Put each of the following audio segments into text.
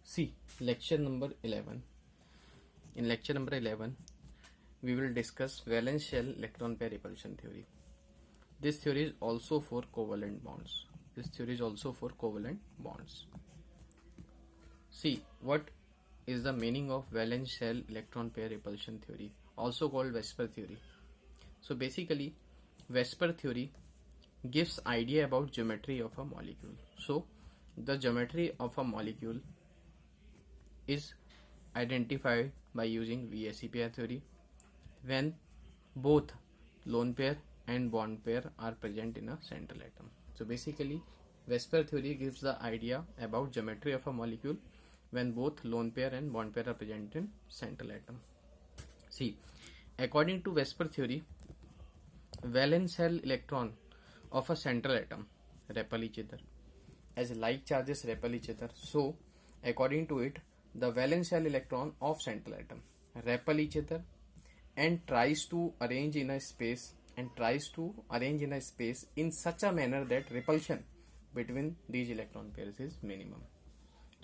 See, lecture number 11. In lecture number 11, we will discuss valence shell electron pair repulsion theory. This theory is also for covalent bonds. See, what is the meaning of valence shell electron pair repulsion theory, also called VSEPR theory? So basically, VSEPR theory gives idea about geometry of a molecule. So the geometry of a molecule is identified by using VSE pair theory when both lone pair and bond pair are present in a central atom. So basically, VSEPR theory gives the idea about geometry of a molecule when both lone pair and bond pair are present in central atom. See, according to VSEPR theory, valence shell electron of a central atom repel each other as like charges repel each other. So according to it, the valence shell electron of central atom repel each other and tries to arrange in a space in such a manner that repulsion between these electron pairs is minimum.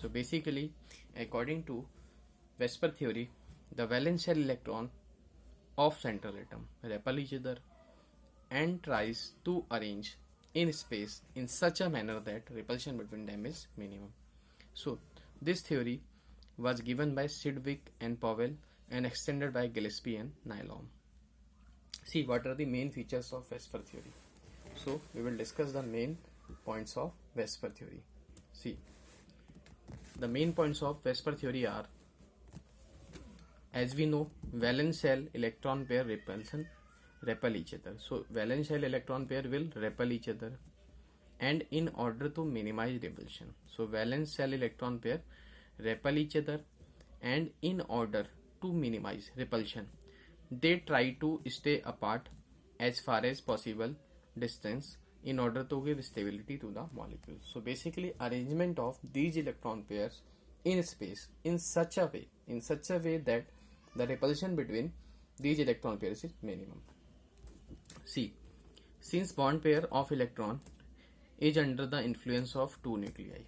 So basically, according to VSEPR theory, the valence shell electron of central atom repel each other and tries to arrange in space in such a manner that repulsion between them is minimum. So this theory was given by Sidgwick and Powell and extended by Gillespie and Nylom. See, what are the main features of VSEPR theory? So we will discuss the main points of VSEPR theory. See, the main points of VSEPR theory are, as we know, valence shell electron pair repel each other. So valence shell electron pair will repel each other, and in order to minimize repulsion, so valence shell electron pair repel each other, and in order to minimize repulsion, they try to stay apart as far as possible distance in order to give stability to the molecule. So basically, arrangement of these electron pairs in space in such a way that the repulsion between these electron pairs is minimum. See, since bond pair of electron is under the influence of two nuclei,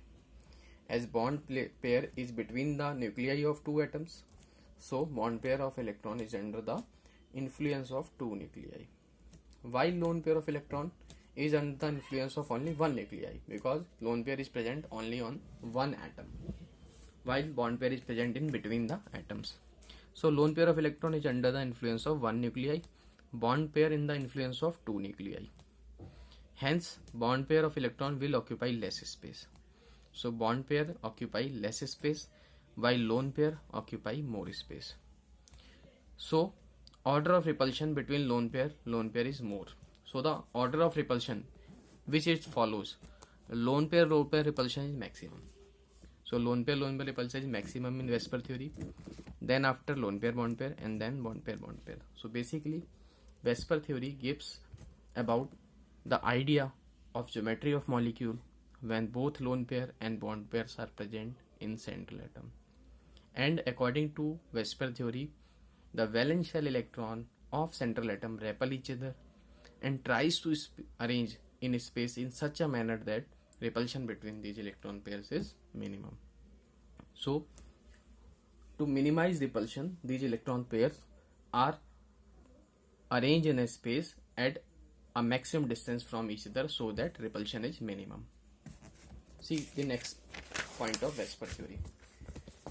as bond pair is between the nuclei of two atoms, so bond pair of electron is under the influence of two nuclei, while lone pair of electron is under the influence of only one nuclei, because lone pair is present only on one atom while bond pair is present in between the atoms. So lone pair of electron is under the influence of one nuclei, bond pair in the influence of two nuclei. Hence, bond pair of electron will occupy less space. So bond pair occupy less space while lone pair occupy more space. So order of repulsion between lone pair is more. So the order of repulsion which it follows, lone pair repulsion is maximum. So lone pair repulsion is maximum in VSEPR theory, then after lone pair, and then bond pair. So basically, VSEPR theory gives about the idea of geometry of molecule when both lone pair and bond pairs are present in central atom. And according to VSEPR theory, the valence shell electron of central atom repel each other and tries to arrange in space in such a manner that repulsion between these electron pairs is minimum. So to minimize repulsion, these electron pairs are arranged in a space at a maximum distance from each other so that repulsion is minimum. See the next point of VSEPR theory.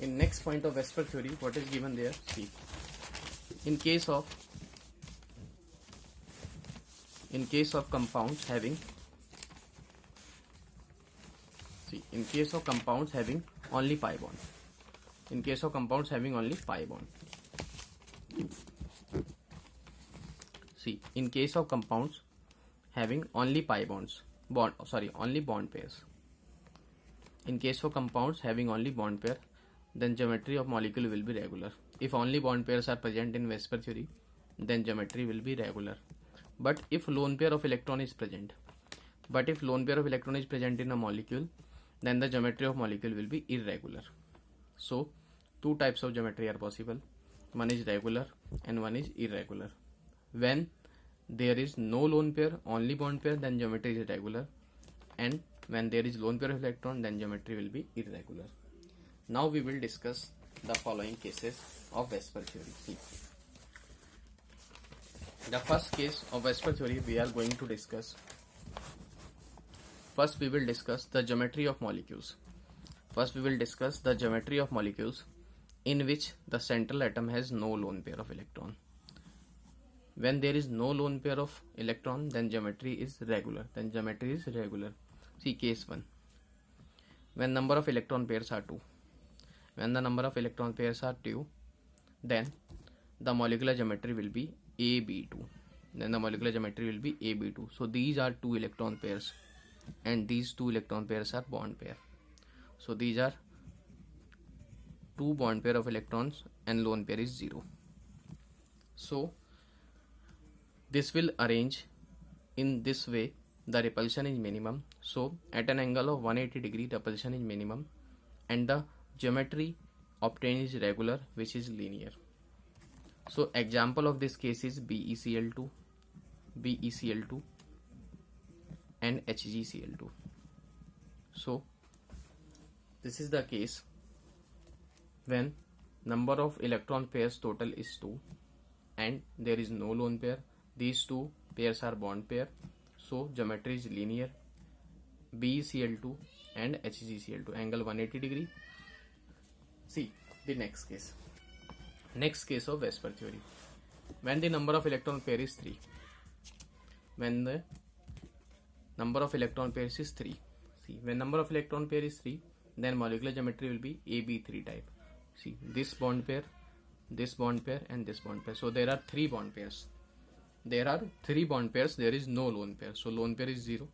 In next point of VSEPR theory, what is given there? See, in case of compounds having only pi bond. See, in case of compounds having only pi bonds, only bond pairs. In case of compounds having only bond pair, then geometry of molecule will be regular. If only bond pairs are present in VSEPR theory, then geometry will be regular. But if lone pair of electron is present in a molecule, then the geometry of molecule will be irregular. So two types of geometry are possible. One is regular and one is irregular. When there is no lone pair, only bond pair, then geometry is regular, and when there is lone pair of electron, then geometry will be irregular. Now we will discuss the following cases of VSEPR theory. See, the first case of VSEPR theory we are going to discuss. First we will discuss the geometry of molecules. In which the central atom has no lone pair of electron. When there is no lone pair of electron, then geometry is regular. See case 1. When number of electron pairs are 2. When the number of electron pairs are 2, then the molecular geometry will be AB2. So these are 2 electron pairs, and these 2 electron pairs are bond pair. So these are 2 bond pair of electrons, and lone pair is 0. So this will arrange in this way. The repulsion is minimum. So at an angle of 180 degree, repulsion is minimum, and the geometry obtained is regular, which is linear. So example of this case is BeCl2 and HgCl2. So this is the case when number of electron pairs total is 2 and there is no lone pair. These 2 pairs are bond pair, so geometry is linear. BeCl2 and HgCl2, angle 180 degree. See the next case of VSEPR theory. When the number of electron pair is 3. When the number of electron pairs is 3. See, when number of electron pair is 3, then molecular geometry will be AB3 type. See, this bond pair, and this bond pair. So there are 3 bond pairs. There is no lone pair. So lone pair is 0.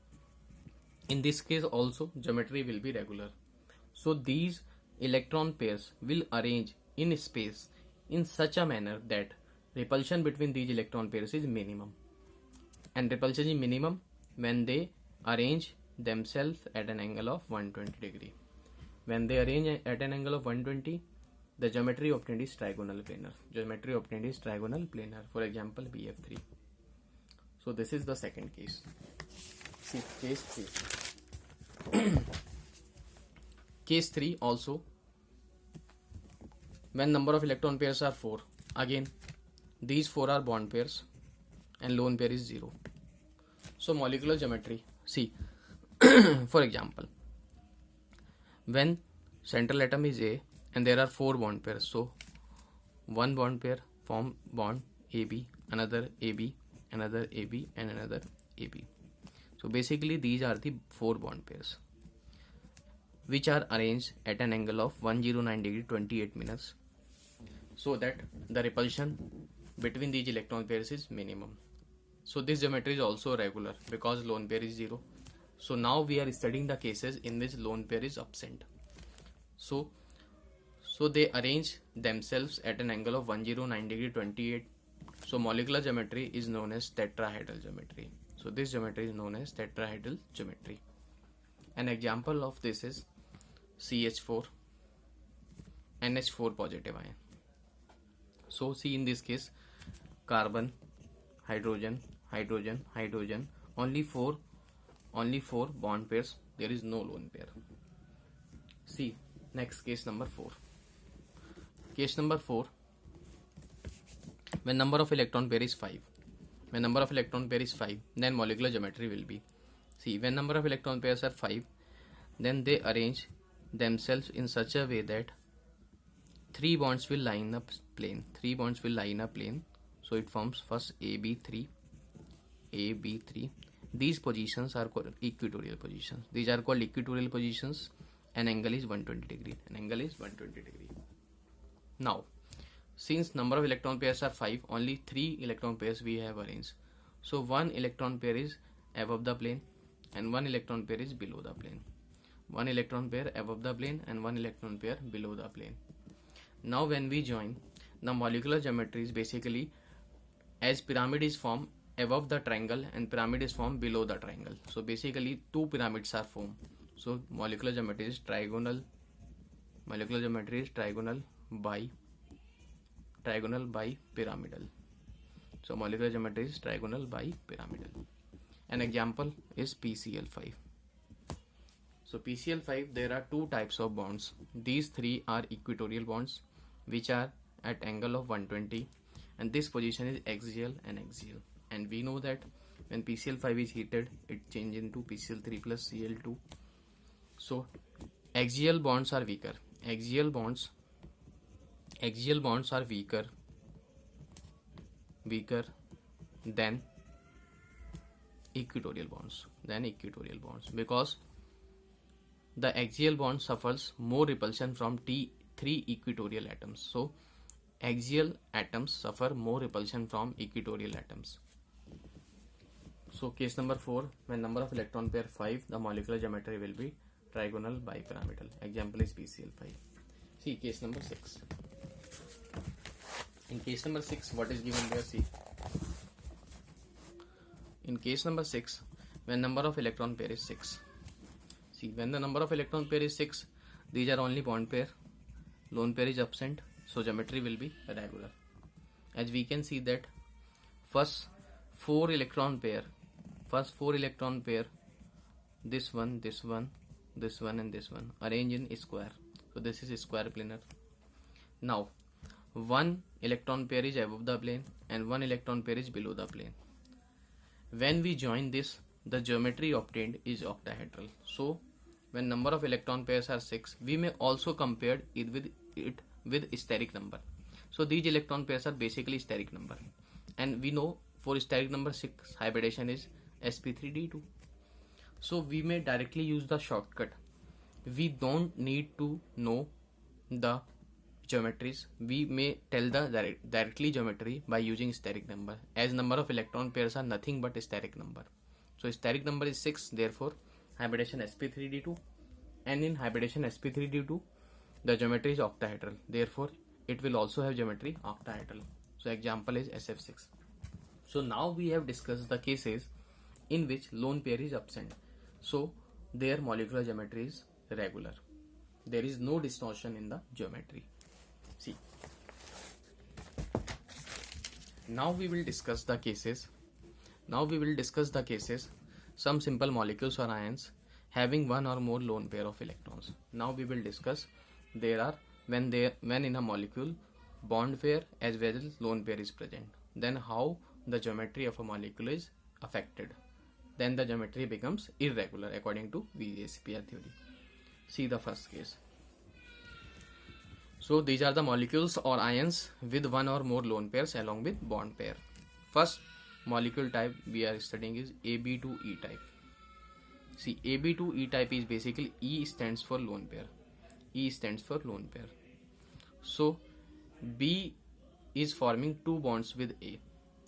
In this case also geometry will be regular. So these electron pairs will arrange in space in such a manner that repulsion between these electron pairs is minimum. And repulsion is minimum when they arrange themselves at an angle of 120 degree. When they arrange at an angle of 120, the geometry obtained is trigonal planar. For example, BF3. So this is the second case. See case 3. Case 3 also, when number of electron pairs are 4. Again, these 4 are bond pairs and lone pair is 0. So molecular geometry, see, for example, when central atom is A and there are 4 bond pairs, so one bond pair form bond AB, another AB, another AB, and another AB. So basically these are the 4 bond pairs which are arranged at an angle of 109 degree 28 minutes, so that the repulsion between these electron pairs is minimum. So this geometry is also regular because lone pair is 0. So now we are studying the cases in which lone pair is absent. So they arrange themselves at an angle of 109 degree 28. So molecular geometry is known as tetrahedral geometry. So this geometry is known as tetrahedral geometry. An example of this is CH4, NH4 positive ion. So see in this case, carbon, hydrogen, only four bond pairs. There is no lone pair. See next case number 4. Case number 4, when number of electron pair is 5. Then molecular geometry will be, see, when number of electron pairs are 5, then they arrange themselves in such a way that 3 bonds will line up plane. So it forms first AB3. These positions are called equatorial positions. And angle is 120 degree. Now, since number of electron pairs are 5, only 3 electron pairs we have arranged. So one electron pair is above the plane and one electron pair is below the plane. One electron pair above the plane and one electron pair below the plane. Now when we join, the molecular geometry is basically as pyramid is formed above the triangle and pyramid is formed below the triangle. So basically 2 pyramids are formed. So molecular geometry is trigonal by pyramidal. So molecular geometry is trigonal by pyramidal. An example is PCl5. So PCl5, there are two types of bonds. These three are equatorial bonds, which are at angle of 120, and this position is axial and axial. And we know that when PCl5 is heated, it changes into PCl3 plus Cl2. So axial bonds are weaker. Axial bonds are weaker than equatorial bonds because the axial bond suffers more repulsion from three equatorial atoms. So axial atoms suffer more repulsion from equatorial atoms. So case number 4, when number of electron pair 5, the molecular geometry will be trigonal bipyramidal. Example is PCl5. See case number 6. In case number 6, what is given there? See, in case number 6, when number of electron pair is 6. See, when the number of electron pair is 6, these are only bond pair, lone pair is absent, so geometry will be regular. As we can see that first 4 electron pair, this one, and this one, arrange in square. So this is square planar. Now, one electron pair is above the plane and one electron pair is below the plane. When we join this, the geometry obtained is octahedral. So when number of electron pairs are 6, we may also compare it with steric number. So these electron pairs are basically steric number, and we know for steric number 6, hybridization is sp3d2. So we may directly use the shortcut. We don't need to know the geometries. We may tell the directly geometry by using steric number, as number of electron pairs are nothing but steric number. So steric number is 6, therefore hybridization sp3d2, and in hybridization sp3d2 the geometry is octahedral, therefore it will also have geometry octahedral. So example is SF6. So now we have discussed the cases in which lone pair is absent, so their molecular geometry is regular. There is no distortion in the geometry. See, now we will discuss the cases. Some simple molecules or ions having one or more lone pair of electrons. Now we will discuss there are when in a molecule bond pair as well as lone pair is present, then how the geometry of a molecule is affected. Then the geometry becomes irregular according to VSEPR theory. See the first case. So these are the molecules or ions with one or more lone pairs along with bond pair. First molecule type we are studying is AB2E type. See, AB2E type is basically E stands for lone pair. So B is forming two bonds with A.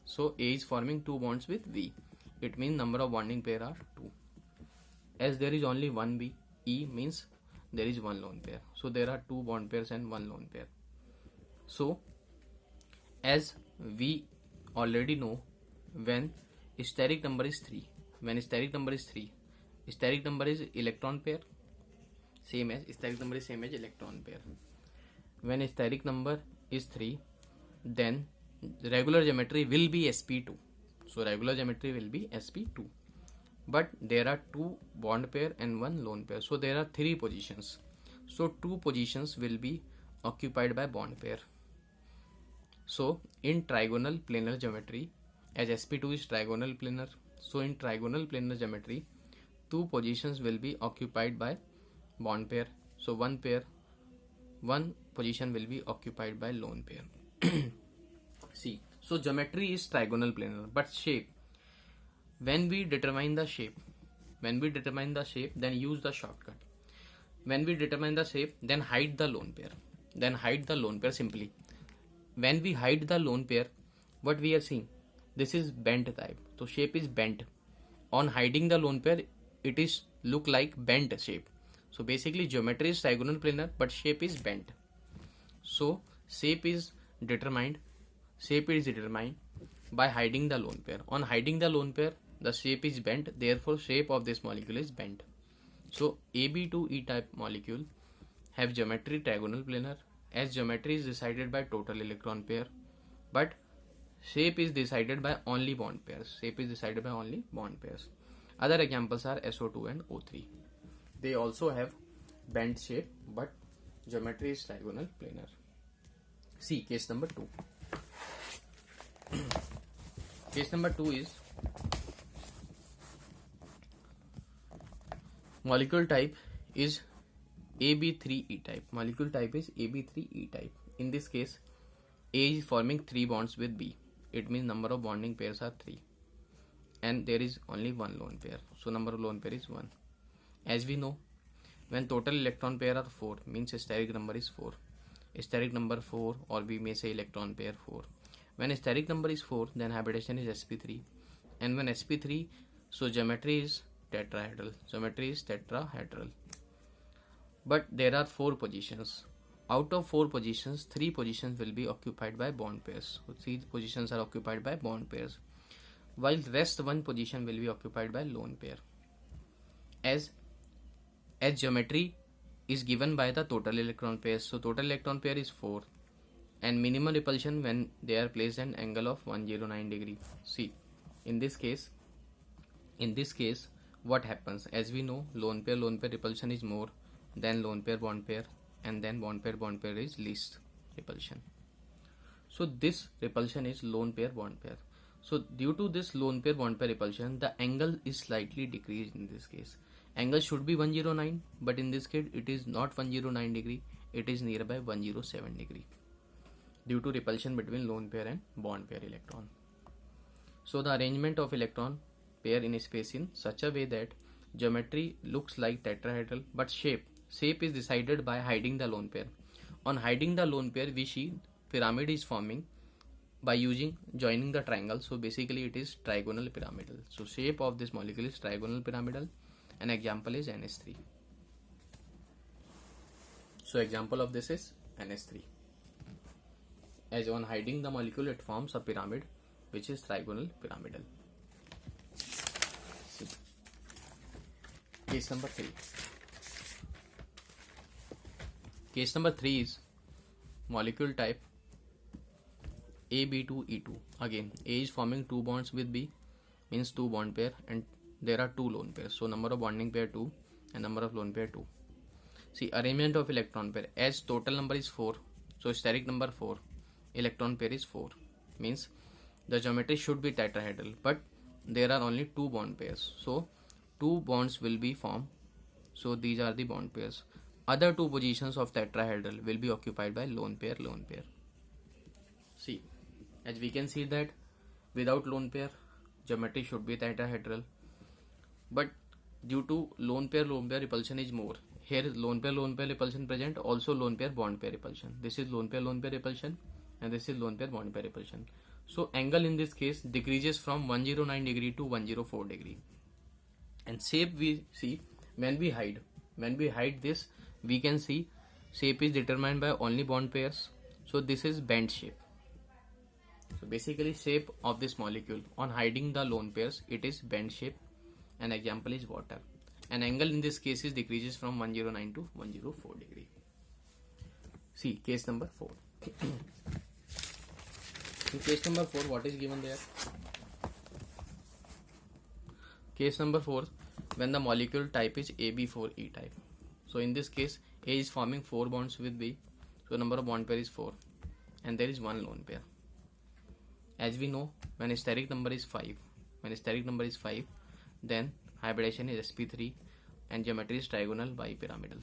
So A is forming two bonds with V. It means number of bonding pair are 2. As there is only one B, E means there is one lone pair. So there are two bond pairs and one lone pair. So as we already know, when steric number is 3, steric number is electron pair, steric number is same as electron pair. When steric number is 3, then regular geometry will be sp2. So regular geometry will be sp2. But there are two bond pair and one lone pair. So there are 3 positions. So 2 positions will be occupied by bond pair. So in trigonal planar geometry, as sp2 is trigonal planar, so in trigonal planar geometry 2 positions will be occupied by bond pair. So one position will be occupied by lone pair. See, so geometry is trigonal planar, but shape, when we determine the shape, then use the shortcut. When we determine the shape, then hide the lone pair. Simply. When we hide the lone pair, what we are seeing? This is bent type. So shape is bent. On hiding the lone pair, it is look like bent shape. So basically geometry is trigonal planar, but shape is bent. So shape is determined by hiding the lone pair. On hiding the lone pair, the shape is bent, therefore shape of this molecule is bent. So AB2E type molecule have geometry trigonal planar, as geometry is decided by total electron pair, but shape is decided by only bond pairs. Other examples are SO2 and O3. They also have bent shape, but geometry is trigonal planar. See case number 2. Case number 2 is molecule type is AB3E type. Molecule type is AB3E type. In this case, A is forming 3 bonds with B. It means number of bonding pairs are 3. And there is only one lone pair. So number of lone pair is 1. As we know, when total electron pair are 4, means steric number is 4. Steric number 4, or we may say electron pair 4. When steric number is 4, then hybridization is sp3. And when sp3, so geometry is tetrahedral. Geometry is tetrahedral. But there are 4 positions. Out of 4 positions, 3 positions will be occupied by bond pairs. So 3 positions are occupied by bond pairs, while rest 1 position will be occupied by lone pair. As geometry is given by the total electron pairs, so total electron pair is 4, and minimum repulsion when they are placed at an angle of 109 degree. See, in this case, what happens? As we know, lone pair repulsion is more than lone pair bond pair, and then bond pair is least repulsion. So this repulsion is lone pair bond pair. So due to this lone pair bond pair repulsion, the angle is slightly decreased in this case. Angle should be 109, but in this case it is not 109 degree, it is nearby 107 degree due to repulsion between lone pair and bond pair electron. So the arrangement of electron pair in space in such a way that geometry looks like tetrahedral, but shape is decided by hiding the lone pair. On hiding the lone pair, we see pyramid is forming by joining the triangle. So basically it is trigonal pyramidal. So shape of this molecule is trigonal pyramidal. An example is NH3. So example of this is NH3. As on hiding the molecule, it forms a pyramid which is trigonal pyramidal. See. Case number 3. Case number 3 is molecule type AB2E2. Again, A is forming 2 bonds with B, means 2 bond pair, and there are 2 lone pairs. So number of bonding pair 2 and number of lone pair 2. See, arrangement of electron pair. As total number is 4, so steric number 4, electron pair is 4. Means the geometry should be tetrahedral, but there are only 2 bond pairs. So 2 bonds will be formed. So these are the bond pairs. Other 2 positions of tetrahedral will be occupied by lone pair. See, as we can see that without lone pair, geometry should be tetrahedral. But due to lone pair repulsion is more. Here lone pair repulsion present, also lone pair bond pair repulsion. This is lone pair repulsion, and this is lone pair bond pair repulsion. So angle in this case decreases from 109 degree to 104 degree. And shape we see when we hide this, we can see shape is determined by only bond pairs. So this is bent shape. So basically shape of this molecule on hiding the lone pairs, it is bent shape. An example is water. An angle in this case is decreases from 109 to 104 degree. See case number 4. In case number 4, what is given there? Case number 4, when the molecule type is AB4E type. So in this case, A is forming 4 bonds with B. So number of bond pair is 4, and there is 1 lone pair. As we know, when steric number is 5, then hybridization is sp3, and geometry is trigonal bipyramidal.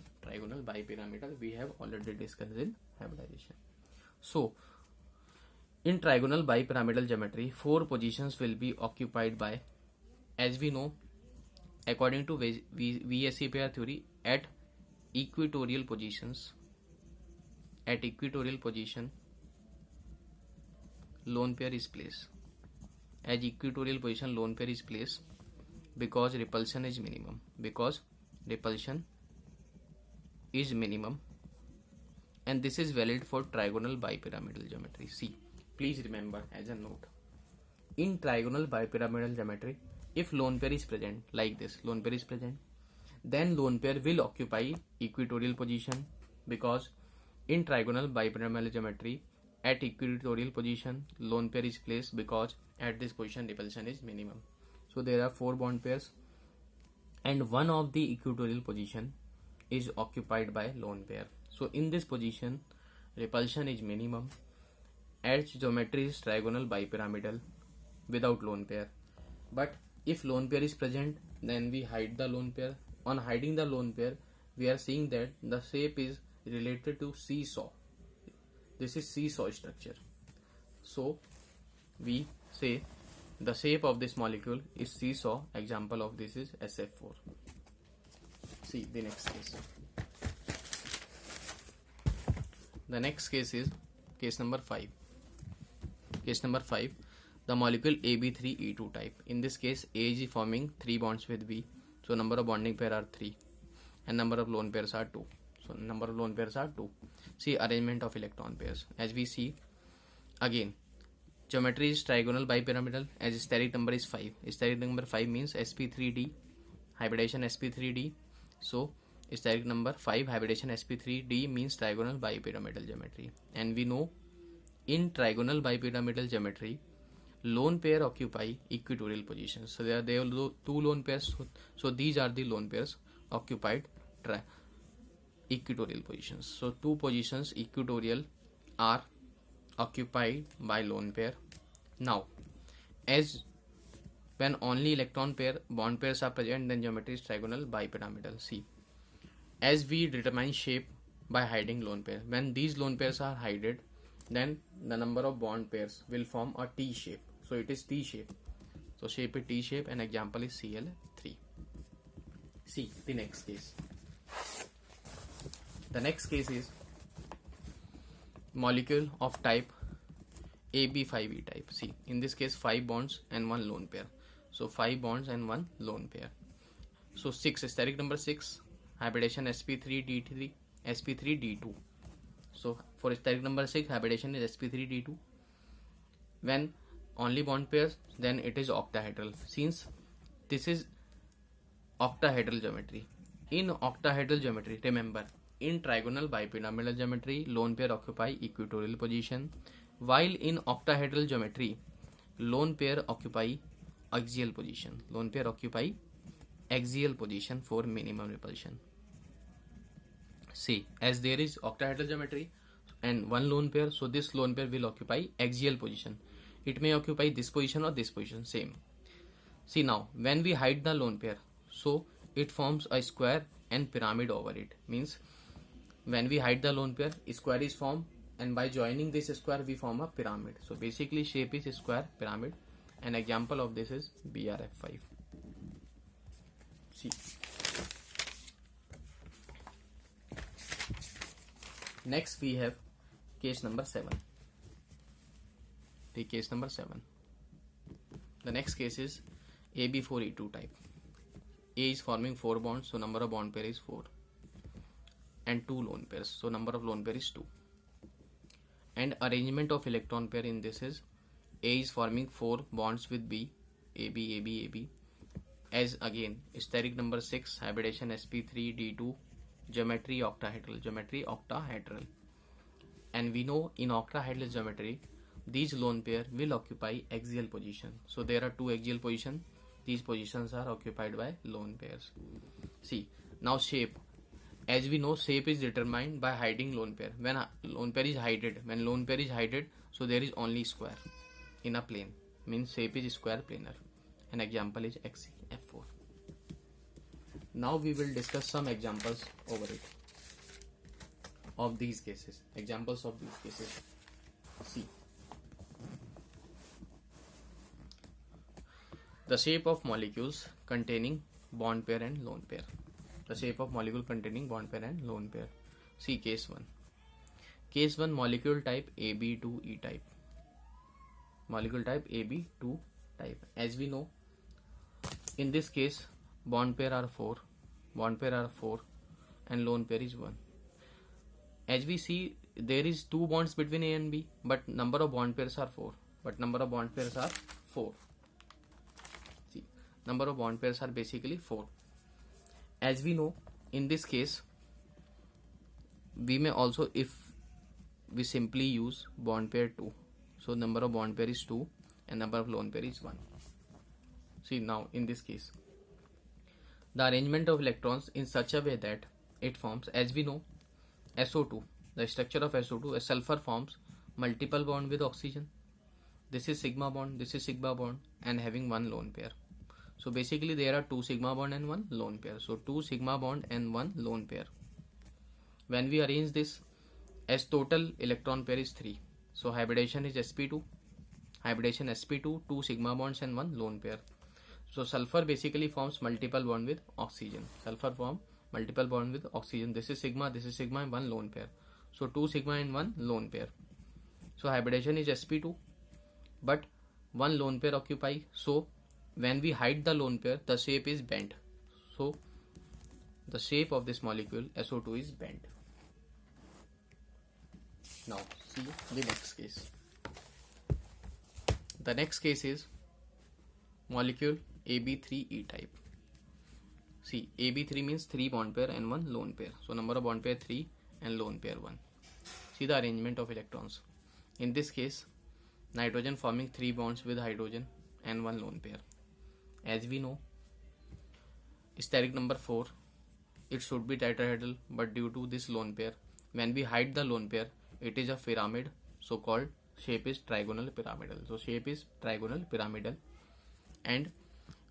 We have already discussed in hybridization. So in trigonal bipyramidal geometry, 4 positions will be occupied by, as we know, according to VSE pair theory, at equatorial position, lone pair is placed. As equatorial position, lone pair is placed because repulsion is minimum. And this is valid for trigonal bipyramidal geometry. See, please remember as a note. In trigonal bipyramidal geometry, if lone pair is present, like this, then lone pair will occupy equatorial position, because in trigonal bipyramidal geometry, at equatorial position, lone pair is placed because at this position repulsion is minimum. So there are 4 bond pairs, and one of the equatorial position is occupied by lone pair. So in this position, repulsion is minimum as geometry is trigonal bipyramidal without lone pair. But if lone pair is present, then we hide the lone pair. On hiding the lone pair, we are seeing that the shape is related to seesaw. This is seesaw structure. So we say the shape of this molecule is seesaw. Example of this is SF4. See the next case. The next case is case number 5. Case number 5, the molecule AB3E2 type. In this case, A is forming 3 bonds with B. So number of bonding pair are 3 and number of lone pairs are 2. So number of lone pairs are 2. See arrangement of electron pairs. As we see, again, geometry is trigonal bipyramidal as steric number is 5. Steric number 5 means sp3d, hybridization sp3d. So steric number 5 hybridization sp3d means trigonal bipyramidal geometry. And we know in trigonal bipyramidal geometry, lone pair occupy equatorial positions. So there are 2 lone pairs. So these are the lone pairs occupied equatorial positions. So 2 positions equatorial are occupied by lone pair. Now, as when only electron pair bond pairs are present, then geometry is trigonal bipyramidal. See, as we determine shape by hiding lone pair, when these lone pairs are hidden, then the number of bond pairs will form a T shape. So it is T shape. So shape is T shape and example is Cl3. See the next case. The next case is molecule of type AB5E type. See, in this case 5 bonds and 1 lone pair. So 5 bonds and 1 lone pair. So 6, steric number 6, hybridization sp3d3, sp3d2. So for steric number 6, hybridization is sp3d2. When only bond pairs, then it is octahedral. Since this is octahedral geometry. In octahedral geometry, remember, in trigonal bipyramidal geometry, lone pair occupy equatorial position, while in octahedral geometry, lone pair occupy axial position. Lone pair occupy axial position for minimum repulsion. See, as there is octahedral geometry and 1 lone pair, so this lone pair will occupy axial position. It may occupy this position or this position, same. See now, when we hide the lone pair, so it forms a square and pyramid over it. Means when we hide the lone pair, a square is formed, and by joining this square we form a pyramid. So basically shape is square pyramid. An example of this is BRF5. See. Next we have case number 7. The case number 7. The next case is AB4E2 type. A is forming 4 bonds, so number of bond pair is 4. And 2 lone pairs, so number of lone pair is 2. And arrangement of electron pair in this is A is forming 4 bonds with B, AB, AB, AB. As again, steric number 6, hybridization sp3d2, geometry octahedral. And we know in octahedral geometry, these lone pair will occupy axial position. So there are 2 axial positions. These positions are occupied by lone pairs. See, now shape. As we know, shape is determined by hiding lone pair. When lone pair is hidden, so there is only square in a plane. Means shape is square planar. An example is XCF4. Now we will discuss some examples over it of these cases. Examples of these cases. See. The shape of molecules containing bond pair and lone pair. The shape of molecule containing bond pair and lone pair. See case 1. Case 1, molecule type AB2E type. Molecule type AB2 type. As we know, in this case, bond pair are 4 and lone pair is 1. As we see, there is 2 bonds between A and B, but number of bond pairs are 4. See, number of bond pairs are basically 4. As we know, in this case, we may also, if we simply use bond pair 2, so number of bond pair is 2 and number of lone pair is 1. See now in this case, the arrangement of electrons in such a way that it forms, as we know, SO2. The structure of SO2, a sulfur forms multiple bond with oxygen. This is sigma bond, this is sigma bond, and having one lone pair. So basically there are two sigma bond and one lone pair. So two sigma bond and one lone pair. When we arrange this, as total electron pair is 3. So hybridization is sp2. Hybridization sp2, two sigma bonds and one lone pair. So sulfur basically forms multiple bond with oxygen. Sulfur form multiple bond with oxygen. This is sigma and one lone pair. So two sigma and one lone pair. So hybridization is sp2, but one lone pair occupy. So when we hide the lone pair, the shape is bent. So the shape of this molecule SO2 is bent. Now see the next case. The next case is molecule AB3E type. See, AB3 means 3 bond pair and 1 lone pair. So number of bond pair 3 and lone pair 1. See the arrangement of electrons. In this case, nitrogen forming 3 bonds with hydrogen and 1 lone pair. As we know, steric number 4, it should be tetrahedral, but due to this lone pair, when we hide the lone pair, it is a pyramid, so called shape is trigonal pyramidal. So shape is trigonal pyramidal, and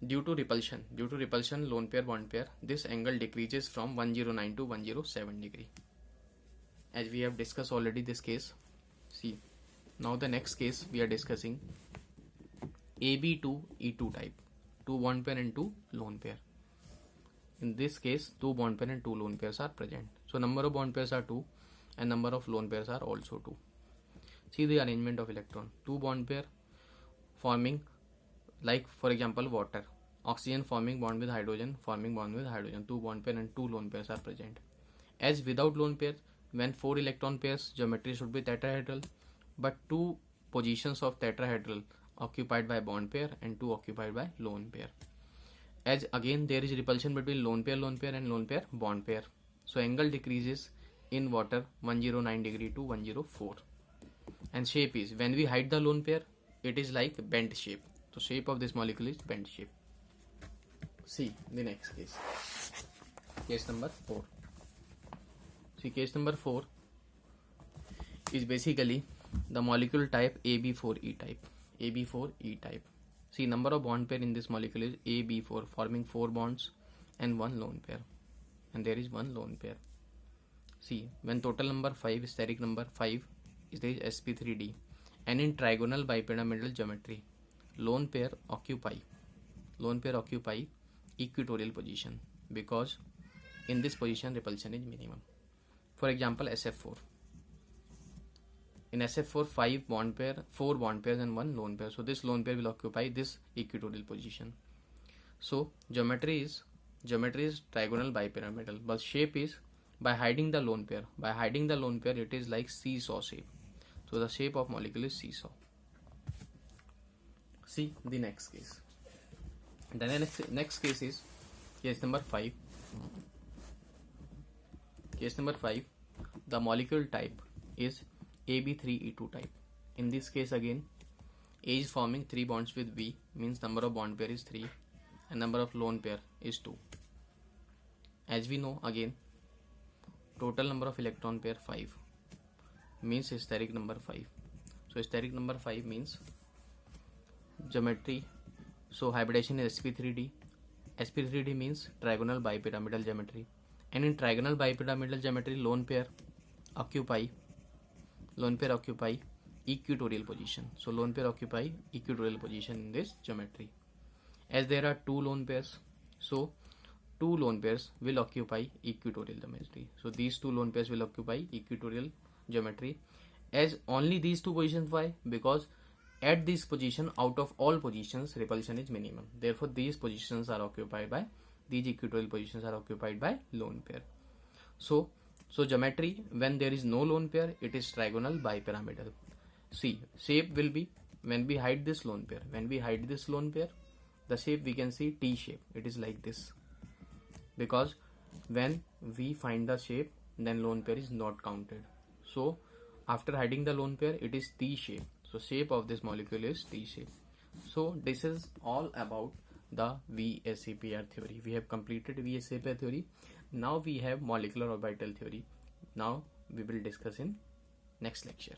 due to repulsion lone pair bond pair, this angle decreases from 109 to 107 degree. As we have discussed already this case. See, now the next case we are discussing AB2E2 type, 2 bond pair and 2 lone pair. In this case, 2 bond pair and 2 lone pairs are present. So number of bond pairs are 2 and number of lone pairs are also 2. See the arrangement of electron. 2 bond pair forming, like for example water, oxygen forming bond with hydrogen, 2 bond pair and 2 lone pairs are present. As without lone pair, when 4 electron pairs, geometry should be tetrahedral, but 2 positions of tetrahedral occupied by bond pair and 2 occupied by lone pair. As again there is repulsion between lone pair and lone pair bond pair, so angle decreases in water 109 degree to 104. And shape is, when we hide the lone pair, it is like bent shape. So shape of this molecule is bent shape. See the next case. Case number 4. See, case number 4 is basically the molecule type AB4E type. AB4E type. See, number of bond pair in this molecule is AB4, forming 4 bonds and 1 lone pair. And there is 1 lone pair. See, when total number 5, steric number 5, is there is sp3d, and in trigonal bipyramidal geometry, lone pair occupy equatorial position, because in this position repulsion is minimum. For example, SF4. In SF4, 4 bond pairs and 1 lone pair. So this lone pair will occupy this equatorial position. So geometry is trigonal bipyramidal, but shape is, by hiding the lone pair, it is like seesaw shape. So the shape of molecule is seesaw. See the next case. The next case is case number 5. Case number 5, the molecule type is AB3E2 type. In this case again, A is forming 3 bonds with B, means number of bond pair is 3 and number of lone pair is 2. As we know again, total number of electron pair 5, means steric number 5. So steric number 5 means geometry. So hybridization is sp3d. sp3d means trigonal bipyramidal geometry, and in trigonal bipyramidal geometry, lone pair occupy equatorial position. So lone pair occupy equatorial position in this geometry. As there are 2 lone pairs, so 2 lone pairs will occupy equatorial geometry. So these 2 lone pairs will occupy equatorial geometry. As only these 2 positions, why? Because at this position, out of all positions, repulsion is minimum. Therefore these positions are occupied by, these equatorial positions are occupied by lone pair. So geometry, when there is no lone pair, it is trigonal bipyramidal. See, shape will be, when we hide this lone pair, the shape we can see T shape. It is like this, because when we find the shape, then lone pair is not counted. So after hiding the lone pair, it is T shape. So shape of this molecule is T shape. So this is all about the VSEPR theory. We have completed VSEPR theory. Now we have molecular orbital theory. Now we will discuss in next lecture.